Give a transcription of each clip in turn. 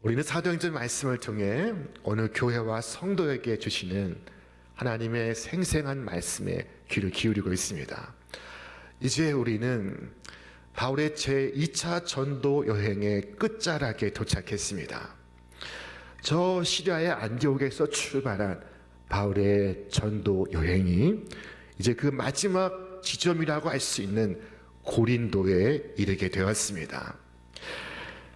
우리는 사도행전 말씀을 통해 오늘 교회와 성도에게 주시는 하나님의 생생한 말씀에 귀를 기울이고 있습니다. 이제 우리는 바울의 제2차 전도 여행의 끝자락에 도착했습니다. 저 시리아의 안디옥에서 출발한 바울의 전도 여행이 이제 그 마지막 지점이라고 할 수 있는 고린도에 이르게 되었습니다.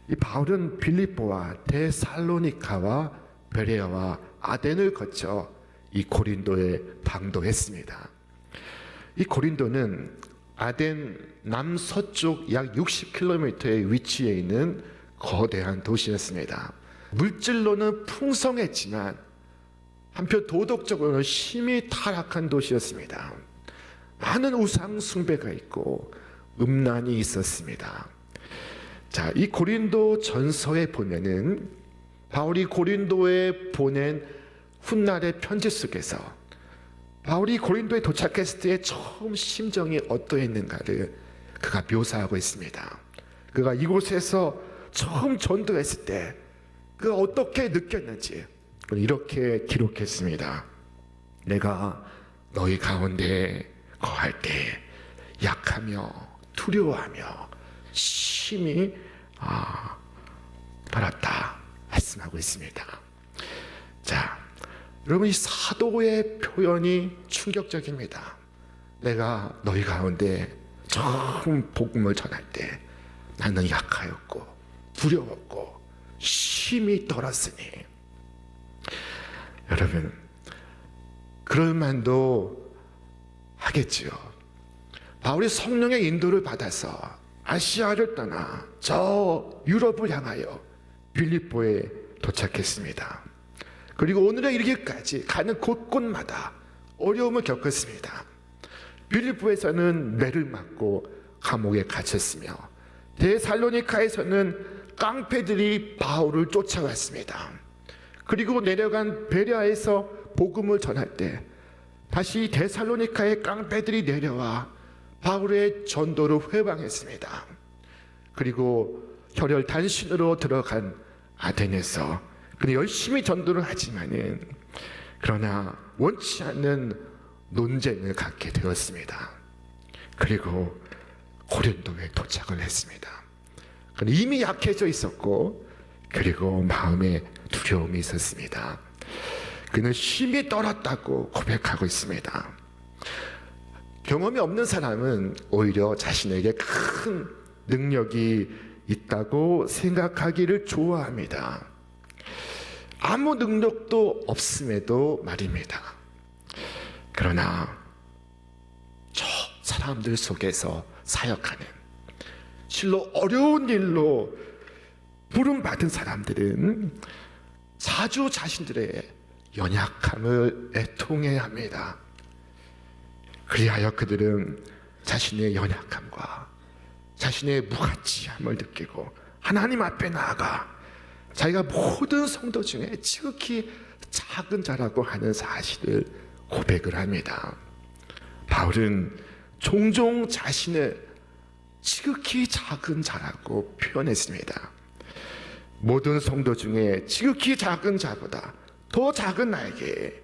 이 바울은 빌립보와 데살로니카와 베레아와 아덴을 거쳐 이 고린도에 방도했습니다. 이 고린도는 아덴 남서쪽 약 60km의 위치에 있는 거대한 도시였습니다. 물질로는 풍성했지만 한편 도덕적으로는 심히 타락한 도시였습니다. 많은 우상 숭배가 있고 음란이 있었습니다. 자, 이 고린도 전서에 보면은 바울이 고린도에 보낸 훗날의 편지 속에서 바울이 고린도에 도착했을 때의 처음 심정이 어떠했는가를 그가 묘사하고 있습니다. 그가 이곳에서 처음 전도했을 때 그가 어떻게 느꼈는지 이렇게 기록했습니다. 내가 너희 가운데 거할 때 약하며 두려워하며 심히 떨었다 말씀하고 있습니다. 자, 여러분, 이 사도의 표현이 충격적입니다. 내가 너희 가운데 처음 복음을 전할 때 나는 약하였고 두려웠고 심히 떨었으니, 여러분, 그럴 만도 하겠지요. 바울이 성령의 인도를 받아서 아시아를 떠나 저 유럽을 향하여 빌립보에 도착했습니다. 그리고 오늘에 이르기까지 가는 곳곳마다 어려움을 겪었습니다. 빌립보에서는 매를 맞고 감옥에 갇혔으며 데살로니카에서는 깡패들이 바울을 쫓아갔습니다. 그리고 내려간 베레아에서 복음을 전할 때 다시 데살로니카의 깡패들이 내려와 바울의 전도를 회방했습니다. 그리고 혈혈 단신으로 들어간 아덴에서 그는 열심히 전도를 하지만은 그러나 원치 않는 논쟁을 갖게 되었습니다. 그리고 고린도에 도착을 했습니다. 그는 이미 약해져 있었고 그리고 마음에 두려움이 있었습니다. 그는 심히 떨었다고 고백하고 있습니다. 경험이 없는 사람은 오히려 자신에게 큰 능력이 있다고 생각하기를 좋아합니다. 아무 능력도 없음에도 말입니다. 그러나 저 사람들 속에서 사역하는, 실로 어려운 일로 부름받은 사람들은 자주 자신들의 연약함을 애통해야 합니다. 그리하여 그들은 자신의 연약함과 자신의 무가치함을 느끼고 하나님 앞에 나아가 자기가 모든 성도 중에 지극히 작은 자라고 하는 사실을 고백을 합니다. 바울은 종종 자신을 지극히 작은 자라고 표현했습니다. 모든 성도 중에 지극히 작은 자보다 더 작은 나에게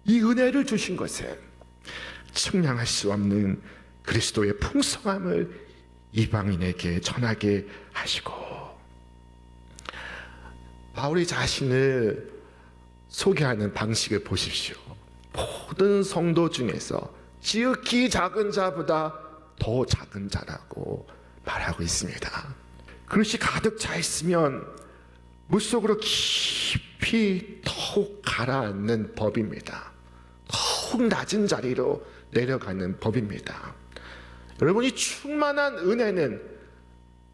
이 은혜를 주신 것은 측량할 수 없는 그리스도의 풍성함을 이방인에게 전하게 하시고, 바울이 자신을 소개하는 방식을 보십시오. 모든 성도 중에서 지극히 작은 자보다 더 작은 자라고 말하고 있습니다. 그릇이 가득 차 있으면 물속으로 깊이 더욱 가라앉는 법입니다. 더욱 낮은 자리로 내려가는 법입니다. 여러분이 충만한 은혜는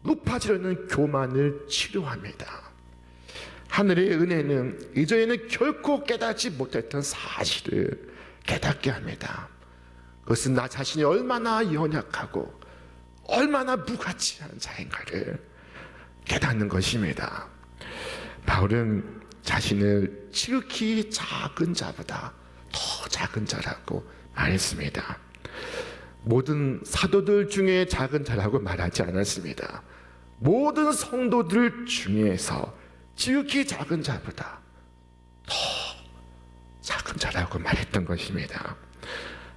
높아지려는 교만을 치료합니다. 하늘의 은혜는 이전에는 결코 깨닫지 못했던 사실을 깨닫게 합니다. 그것은 나 자신이 얼마나 연약하고 얼마나 무가치한 자인가를 깨닫는 것입니다. 바울은 자신을 지극히 작은 자보다 더 작은 자라고 말했습니다. 모든 사도들 중에 작은 자라고 말하지 않았습니다. 모든 성도들 중에서 지극히 작은 자보다 더 작은 자라고 말했던 것입니다.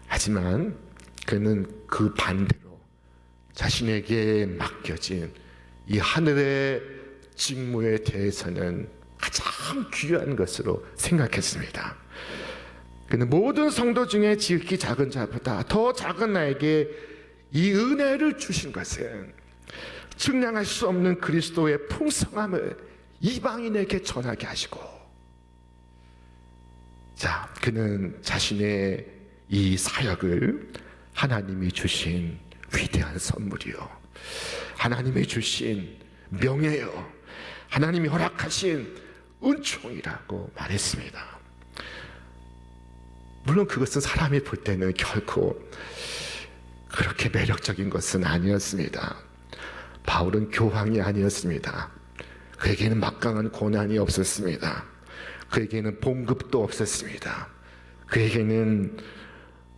하지만 그는 그 반대로 자신에게 맡겨진 이 하늘의 직무에 대해서는 가장 귀한 것으로 생각했습니다. 그는 모든 성도 중에 지극히 작은 자보다 더 작은 나에게 이 은혜를 주신 것은 측량할 수 없는 그리스도의 풍성함을 이방인에게 전하게 하시고, 자, 그는 자신의 이 사역을 하나님이 주신 위대한 선물이요, 하나님이 주신 명예요, 하나님이 허락하신 은총이라고 말했습니다. 물론 그것은 사람이 볼 때는 결코 그렇게 매력적인 것은 아니었습니다. 바울은 교황이 아니었습니다. 그에게는 막강한 고난이 없었습니다. 그에게는 봉급도 없었습니다. 그에게는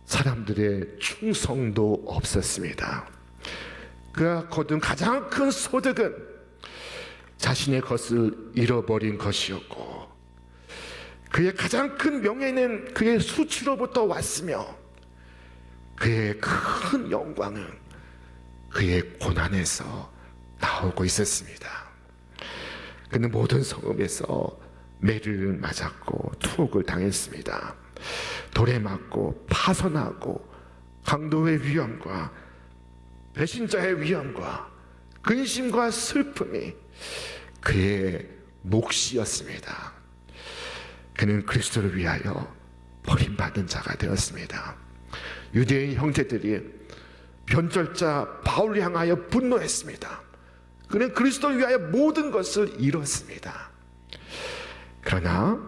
사람들의 충성도 없었습니다. 그가 거둔 가장 큰 소득은 자신의 것을 잃어버린 것이었고, 그의 가장 큰 명예는 그의 수치로부터 왔으며, 그의 큰 영광은 그의 고난에서 나오고 있었습니다. 그는 모든 성읍에서 매를 맞았고 투옥을 당했습니다. 돌에 맞고 파손하고 강도의 위험과 배신자의 위험과 근심과 슬픔이 그의 몫이었습니다. 그는 그리스도를 위하여 버림받은 자가 되었습니다. 유대인 형제들이 변절자 바울을 향하여 분노했습니다. 그는 그리스도를 위하여 모든 것을 잃었습니다. 그러나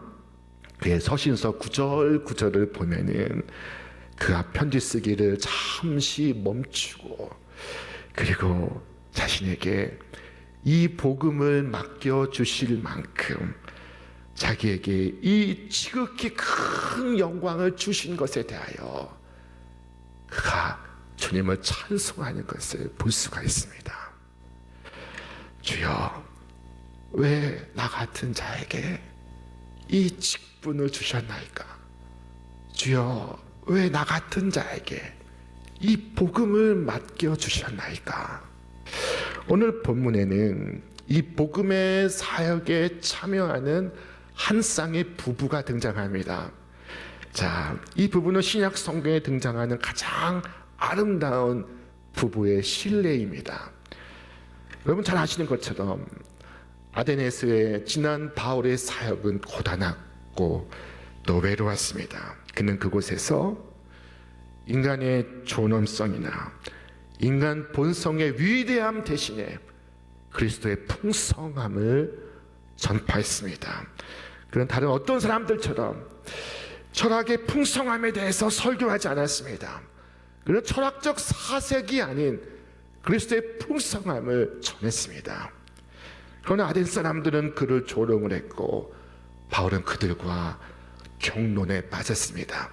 그의 서신서 구절구절을 보면은 그가 편지 쓰기를 잠시 멈추고, 그리고 자신에게 이 복음을 맡겨주실 만큼 자기에게 이 지극히 큰 영광을 주신 것에 대하여 그가 주님을 찬송하는 것을 볼 수가 있습니다. 주여, 왜 나 같은 자에게 이 직분을 주셨나이까? 주여, 왜 나 같은 자에게 이 복음을 맡겨주셨나이까? 오늘 본문에는 이 복음의 사역에 참여하는 한 쌍의 부부가 등장합니다. 자, 이 부부는 신약 성경에 등장하는 가장 아름다운 부부의 신뢰입니다. 여러분 잘 아시는 것처럼 아데네스의 지난 바울의 사역은 고단하고 또 외로웠습니다. 그는 그곳에서 인간의 존엄성이나 인간 본성의 위대함 대신에 그리스도의 풍성함을 전파했습니다. 그는 다른 어떤 사람들처럼 철학의 풍성함에 대해서 설교하지 않았습니다. 그는 철학적 사색이 아닌 그리스도의 풍성함을 전했습니다. 그러나 아덴 사람들은 그를 조롱을 했고 바울은 그들과 경론에 빠졌습니다.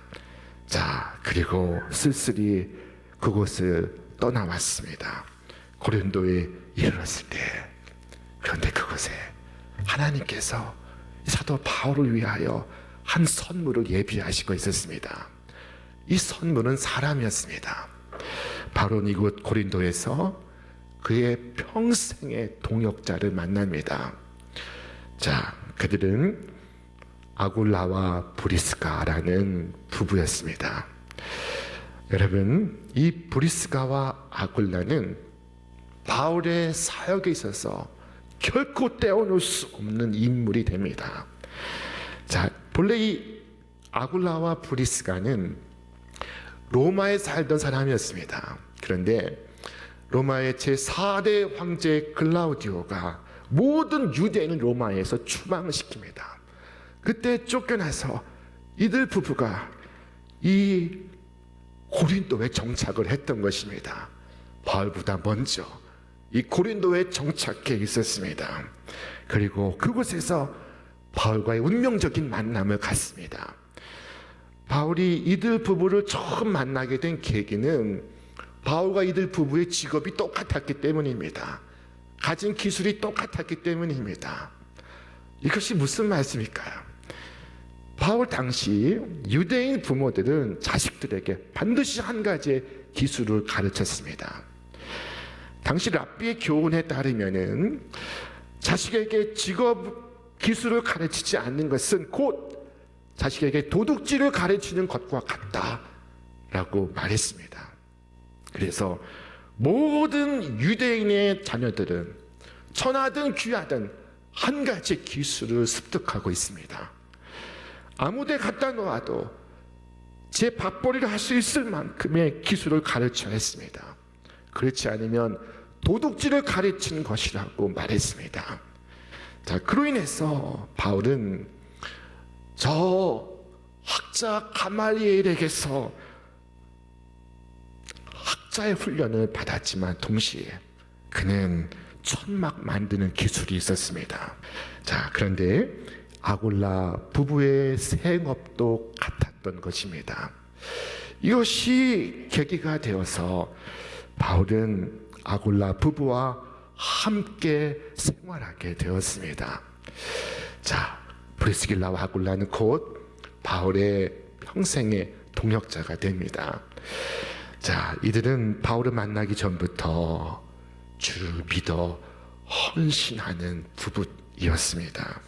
자, 그리고 쓸쓸히 그곳을 떠나왔습니다. 고린도에 이르렀을 때, 그런데 그곳에 하나님께서 사도 바울을 위하여 한 선물을 예비하시고 있었습니다. 이 선물은 사람이었습니다. 바울은 이곳 고린도에서 그의 평생의 동역자를 만납니다. 자, 그들은 아굴라와 브리스가라는 부부였습니다. 여러분, 이 브리스가와 아굴라는 바울의 사역에 있어서 결코 떼어놓을 수 없는 인물이 됩니다. 자, 본래 이 아굴라와 브리스가는 로마에 살던 사람이었습니다. 그런데 로마의 제4대 황제 글라우디오가 모든 유대인을 로마에서 추방시킵니다. 그때 쫓겨나서 이들 부부가 이 고린도에 정착을 했던 것입니다. 바울보다 먼저 이 고린도에 정착해 있었습니다. 그리고 그곳에서 바울과의 운명적인 만남을 갖습니다. 바울이 이들 부부를 처음 만나게 된 계기는 바울과 이들 부부의 직업이 똑같았기 때문입니다. 가진 기술이 똑같았기 때문입니다. 이것이 무슨 말씀일까요? 바울 당시 유대인 부모들은 자식들에게 반드시 한 가지의 기술을 가르쳤습니다. 당시 랍비의 교훈에 따르면은 자식에게 직업 기술을 가르치지 않는 것은 곧 자식에게 도둑질을 가르치는 것과 같다라고 말했습니다. 그래서 모든 유대인의 자녀들은 천하든 귀하든 한 가지 기술을 습득하고 있습니다. 아무데 갖다 놓아도 제 밥벌이를 할 수 있을 만큼의 기술을 가르쳐야 했습니다. 그렇지 않으면 도둑질을 가르치는 것이라고 말했습니다. 자, 그로 인해서 바울은 저 학자 가말리엘에게서 학자의 훈련을 받았지만 동시에 그는 천막 만드는 기술이 있었습니다. 자, 그런데 아굴라 부부의 생업도 같았던 것입니다. 이것이 계기가 되어서 바울은 아굴라 부부와 함께 생활하게 되었습니다. 자, 브리스길라와 아굴라는 곧 바울의 평생의 동역자가 됩니다. 자, 이들은 바울을 만나기 전부터 주를 믿어 헌신하는 부부이었습니다.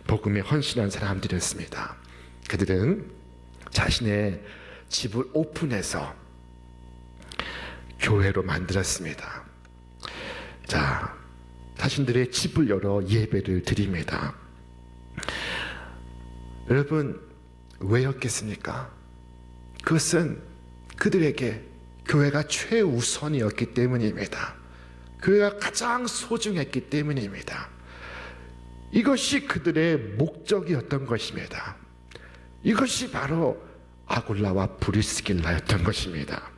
복음에 헌신한 사람들이었습니다. 그들은 자신의 집을 오픈해서 교회로 만들었습니다. 자, 자신들의 집을 열어 예배를 드립니다. 여러분, 왜였겠습니까? 그것은 그들에게 교회가 최우선이었기 때문입니다. 교회가 가장 소중했기 때문입니다. 이것이 그들의 목적이었던 것입니다. 이것이 바로 아굴라와 브리스길라였던 것입니다.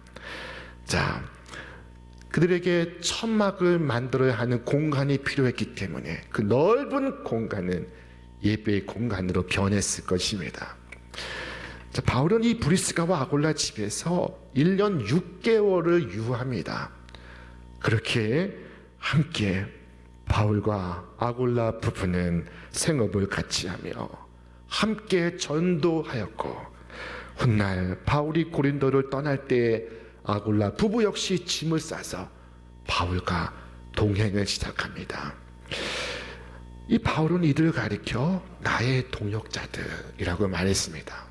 자, 그들에게 천막을 만들어야 하는 공간이 필요했기 때문에 그 넓은 공간은 예배의 공간으로 변했을 것입니다. 자, 바울은 이 브리스가와 아굴라 집에서 1년 6개월을 유합니다. 그렇게 함께 바울과 아굴라 부부는 생업을 같이 하며 함께 전도하였고, 훗날 바울이 고린도를 떠날 때 아굴라 부부 역시 짐을 싸서 바울과 동행을 시작합니다. 이 바울은 이들을 가리켜 나의 동역자들이라고 말했습니다.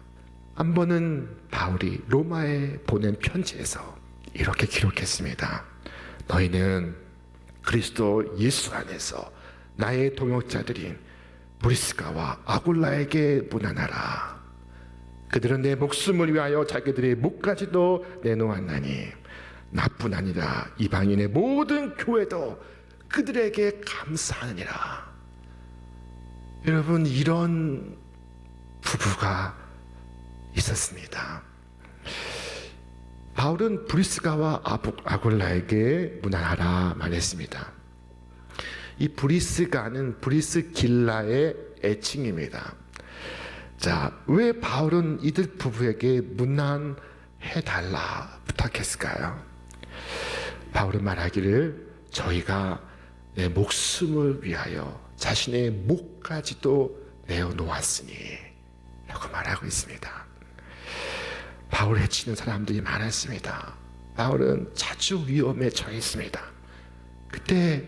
한 번은 바울이 로마에 보낸 편지에서 이렇게 기록했습니다. 너희는 그리스도 예수 안에서 나의 동역자들인 브리스가와 아굴라에게 문안하라. 그들은 내 목숨을 위하여 자기들의 목까지도 내놓았나니 나뿐 아니라 이방인의 모든 교회도 그들에게 감사하느니라. 여러분, 이런 부부가 있었습니다. 바울은 브리스가와 아굴라에게 문안하라 말했습니다. 이 브리스가는 브리스길라의 애칭입니다. 자, 왜 바울은 이들 부부에게 문안해달라 부탁했을까요? 바울은 말하기를 저희가 내 목숨을 위하여 자신의 목까지도 내어놓았으니 라고 말하고 있습니다. 바울을 해치는 사람들이 많았습니다. 바울은 자주 위험에 처했습니다. 그때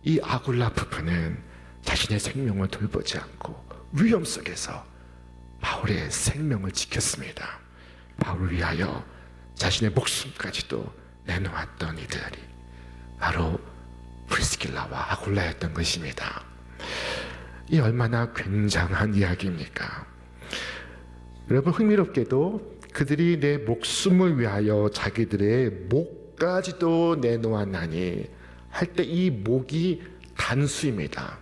이 아굴라 부부는 자신의 생명을 돌보지 않고 위험 속에서 바울의 생명을 지켰습니다. 바울을 위하여 자신의 목숨까지도 내놓았던 이들이 바로 브리스길라와 아굴라였던 것입니다. 이 얼마나 굉장한 이야기입니까? 여러분, 흥미롭게도 그들이 내 목숨을 위하여 자기들의 목까지도 내놓았나니 할 때 이 목이 단수입니다.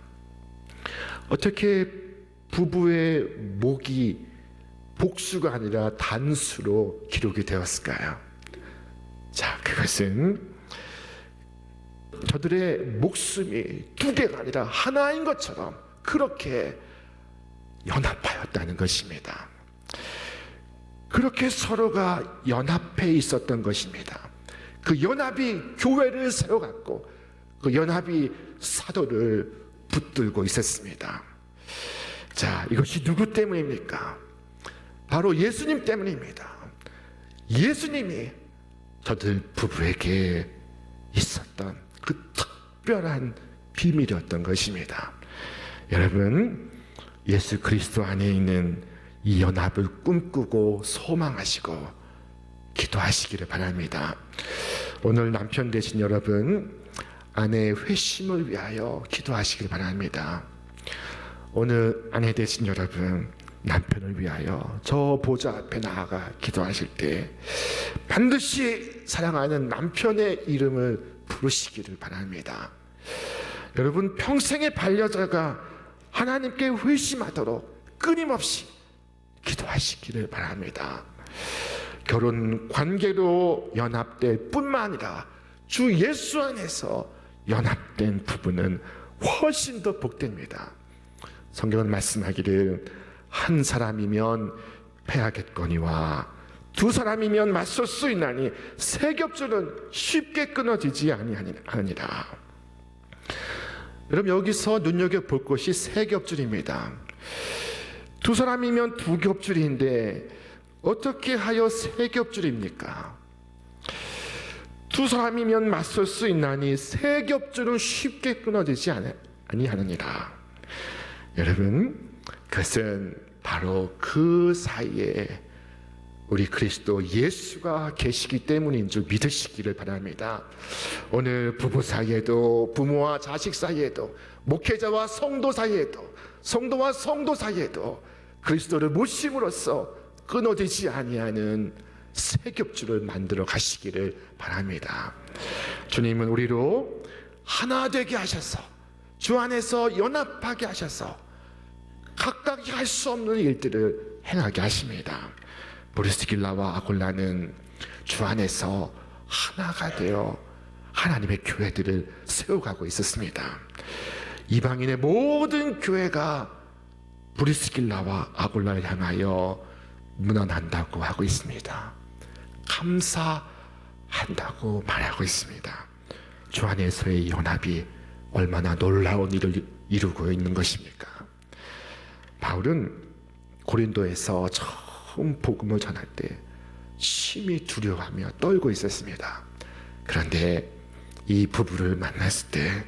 어떻게 부부의 목이 복수가 아니라 단수로 기록이 되었을까요? 자, 그것은 저들의 목숨이 두 개가 아니라 하나인 것처럼 그렇게 연합하였다는 것입니다. 그렇게 서로가 연합해 있었던 것입니다. 그 연합이 교회를 세워갔고 그 연합이 사도를 붙들고 있었습니다. 자, 이것이 누구 때문입니까? 바로 예수님 때문입니다. 예수님이 저들 부부에게 있었던 그 특별한 비밀이었던 것입니다. 여러분, 예수 그리스도 안에 있는 이 연합을 꿈꾸고 소망하시고 기도하시기를 바랍니다. 오늘 남편 되신 여러분, 아내의 회심을 위하여 기도하시길 바랍니다. 오늘 아내 되신 여러분, 남편을 위하여 저 보좌 앞에 나아가 기도하실 때 반드시 사랑하는 남편의 이름을 부르시기를 바랍니다. 여러분, 평생의 반려자가 하나님께 회심하도록 끊임없이 기도하시기를 바랍니다. 결혼 관계로 연합될 뿐만 아니라 주 예수 안에서 연합된 부부는 훨씬 더 복됩니다. 성경은 말씀하기를 한 사람이면 패하겠거니와 두 사람이면 맞설 수 있나니 세 겹줄은 쉽게 끊어지지 아니하니라. 여러분, 여기서 눈여겨볼 것이 세 겹줄입니다. 두 사람이면 두 겹줄인데 어떻게 하여 세 겹줄입니까? 두 사람이면 맞설 수 있나니 세 겹줄은 쉽게 끊어지지 아니하느니라. 여러분, 그것은 바로 그 사이에 우리 그리스도 예수가 계시기 때문인 줄 믿으시기를 바랍니다. 오늘 부부 사이에도, 부모와 자식 사이에도, 목회자와 성도 사이에도, 성도와 성도 사이에도 그리스도를 모심으로써 끊어지지 아니하는 세 겹줄을 만들어 가시기를 바랍니다. 주님은 우리로 하나 되게 하셔서 주 안에서 연합하게 하셔서 각각이 할 수 없는 일들을 행하게 하십니다. 브리스길라와 아굴라는 주 안에서 하나가 되어 하나님의 교회들을 세워가고 있었습니다. 이방인의 모든 교회가 브리스길라와 아굴라를 향하여 문안한다고 하고 있습니다. 감사한다고 말하고 있습니다. 주 안에서의 연합이 얼마나 놀라운 일을 이루고 있는 것입니까? 바울은 고린도에서 처음 복음을 전할 때 심히 두려워하며 떨고 있었습니다. 그런데 이 부부를 만났을 때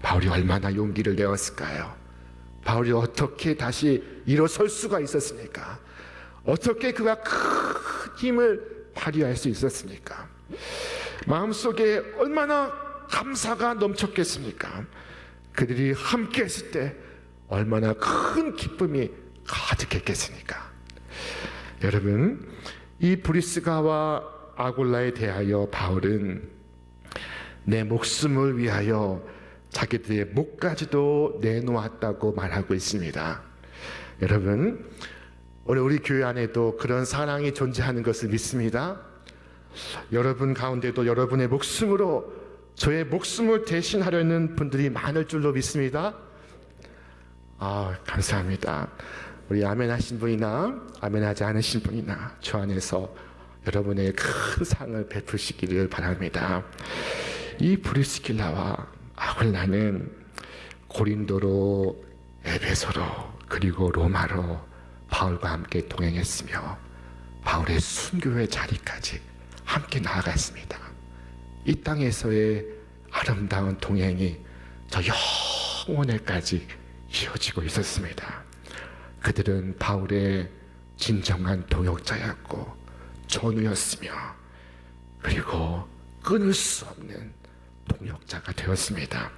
바울이 얼마나 용기를 내었을까요? 바울이 어떻게 다시 일어설 수가 있었습니까? 어떻게 그가 큰 힘을 발휘할 수 있었습니까? 마음속에 얼마나 감사가 넘쳤겠습니까? 그들이 함께 했을 때 얼마나 큰 기쁨이 가득했겠습니까? 여러분, 이 브리스가와 아굴라에 대하여 바울은 내 목숨을 위하여 자기들의 목까지도 내놓았다고 말하고 있습니다. 여러분, 오늘 우리 교회 안에도 그런 사랑이 존재하는 것을 믿습니다. 여러분 가운데도 여러분의 목숨으로 저의 목숨을 대신하려는 분들이 많을 줄로 믿습니다. 감사합니다. 우리 아멘 하신 분이나 아멘 하지 않으신 분이나 주 안에서 여러분의 큰 상을 베푸시기를 바랍니다. 이 브리스길라와 아굴라는 고린도로, 에베소로, 그리고 로마로 바울과 함께 동행했으며 바울의 순교의 자리까지 함께 나아갔습니다. 이 땅에서의 아름다운 동행이 저 영원에까지 이어지고 있었습니다. 그들은 바울의 진정한 동역자였고 전우였으며 그리고 끊을 수 없는 동역자가 되었습니다.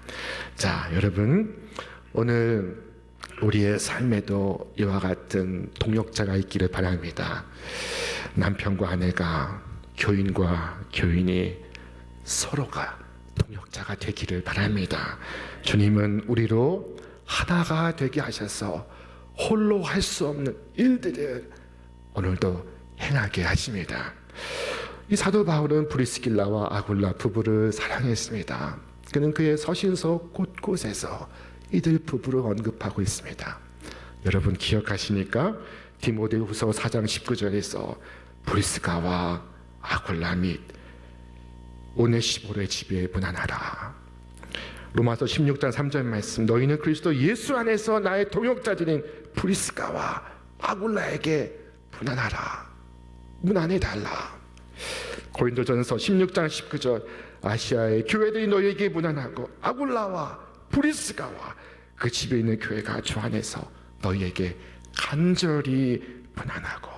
자, 여러분, 오늘 우리의 삶에도 이와 같은 동역자가 있기를 바랍니다. 남편과 아내가, 교인과 교인이 서로가 동역자가 되기를 바랍니다. 주님은 우리로 하나가 되게 하셔서 홀로 할 수 없는 일들을 오늘도 행하게 하십니다. 이 사도 바울은 브리스길라와 아굴라 부부를 사랑했습니다. 그는 그의 서신서 곳곳에서 이들 부부를 언급하고 있습니다. 여러분 기억하시니까 디모데후서 4장 19절에서 브리스가와 아굴라 및 오네시모의 집에 문안하라. 로마서 16장 3절 말씀, 너희는 그리스도 예수 안에서 나의 동역자들인 브리스가와 아굴라에게 문안해달라. 고린도전서 16장 19절, 아시아의 교회들이 너희에게 문안하고 아굴라와 브리스가와 그 집에 있는 교회가 주 안에서 너희에게 간절히 문안하고.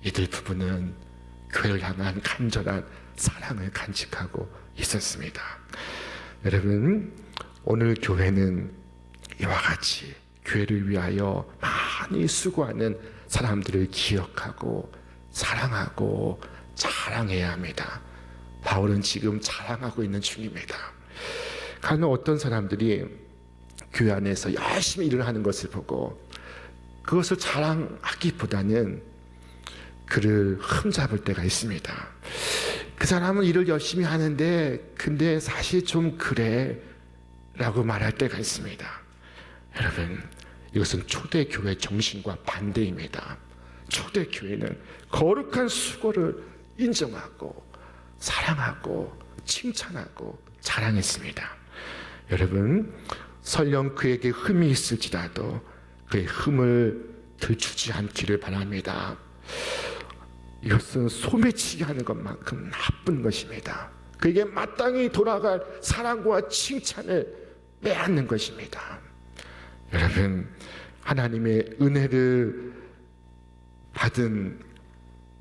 이들 부부는 교회를 향한 간절한 사랑을 간직하고 있었습니다. 여러분, 오늘 교회는 이와 같이 교회를 위하여 많이 수고하는 사람들을 기억하고 사랑하고 자랑해야 합니다. 바울은 지금 자랑하고 있는 중입니다. 간혹 어떤 사람들이 교회 안에서 열심히 일을 하는 것을 보고 그것을 자랑하기보다는 그를 흠잡을 때가 있습니다. 그 사람은 일을 열심히 하는데 근데 사실 좀 그래 라고 말할 때가 있습니다. 여러분, 이것은 초대교회 정신과 반대입니다. 초대교회는 거룩한 수고를 인정하고 사랑하고 칭찬하고 자랑했습니다. 여러분, 설령 그에게 흠이 있을지라도 그의 흠을 들추지 않기를 바랍니다. 이것은 소매치기 하는 것만큼 나쁜 것입니다. 그에게 마땅히 돌아갈 사랑과 칭찬을 빼앗는 것입니다. 여러분, 하나님의 은혜를 받은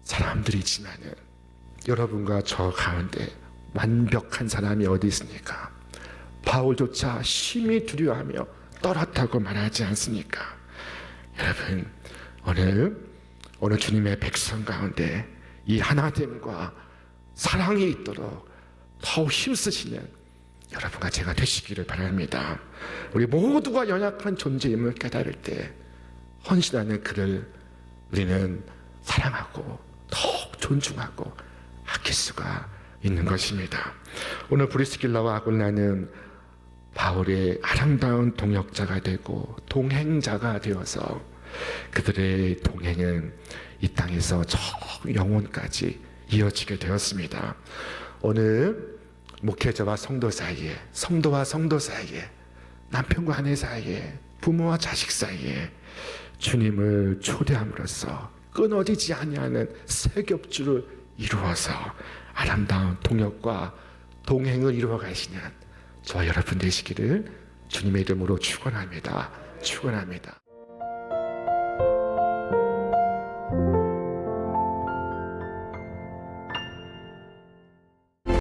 사람들이지만은 여러분과 저 가운데 완벽한 사람이 어디 있습니까? 바울조차 심히 두려워하며 떨었다고 말하지 않습니까? 여러분, 오늘 주님의 백성 가운데 이 하나됨과 사랑이 있도록 더욱 힘쓰시는 여러분과 제가 되시기를 바랍니다. 우리 모두가 연약한 존재임을 깨달을 때 헌신하는 그를 우리는 사랑하고 더욱 존중하고 아낄 수가 있는 것입니다. 오늘 브리스길라와 아굴라는 바울의 아름다운 동역자가 되고 동행자가 되어서 그들의 동행은 이 땅에서 저 영혼까지 이어지게 되었습니다. 오늘 목회자와 성도 사이에, 성도와 성도 사이에, 남편과 아내 사이에, 부모와 자식 사이에 주님을 초대함으로써 끊어지지 아니하는 새 겹줄을 이루어서 아름다운 동역과 동행을 이루어 가시는 저와 여러분 되시기를 주님의 이름으로 축원합니다. 축원합니다.